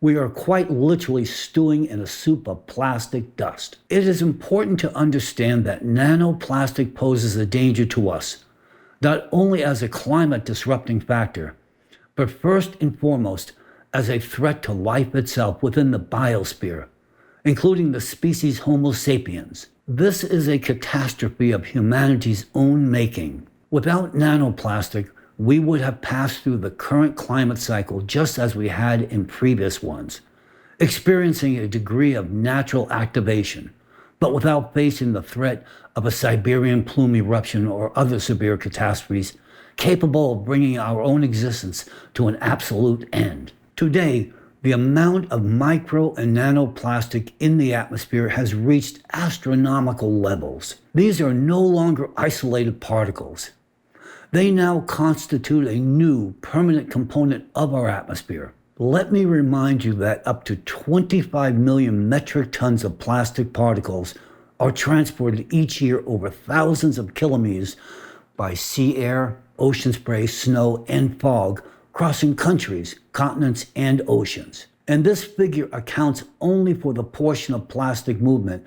We are quite literally stewing in a soup of plastic dust. It is important to understand that nanoplastic poses a danger to us, not only as a climate disrupting factor, but first and foremost as a threat to life itself within the biosphere, including the species Homo sapiens. This is a catastrophe of humanity's own making. Without nanoplastic, we would have passed through the current climate cycle just as we had in previous ones, experiencing a degree of natural activation, but without facing the threat of a Siberian plume eruption or other severe catastrophes capable of bringing our own existence to an absolute end. Today, the amount of micro and nanoplastic in the atmosphere has reached astronomical levels. These are no longer isolated particles. They now constitute a new permanent component of our atmosphere. Let me remind you that up to 25 million metric tons of plastic particles are transported each year over thousands of kilometers by sea air, ocean spray, snow, and fog, crossing countries, continents, and oceans. And this figure accounts only for the portion of plastic movement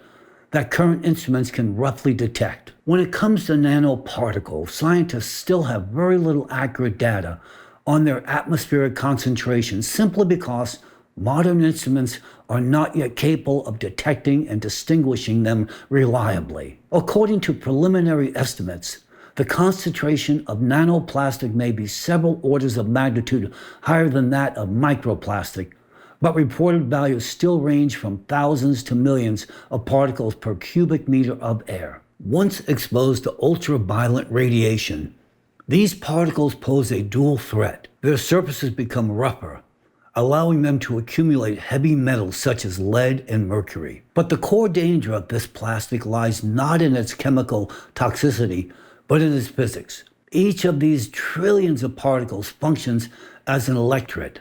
that current instruments can roughly detect. When it comes to nanoparticles, scientists still have very little accurate data on their atmospheric concentration simply because modern instruments are not yet capable of detecting and distinguishing them reliably. According to preliminary estimates, the concentration of nanoplastic may be several orders of magnitude higher than that of microplastic, but reported values still range from thousands to millions of particles per cubic meter of air. Once exposed to ultraviolet radiation, these particles pose a dual threat. Their surfaces become rougher, allowing them to accumulate heavy metals such as lead and mercury. But the core danger of this plastic lies not in its chemical toxicity, but in its physics. Each of these trillions of particles functions as an electret,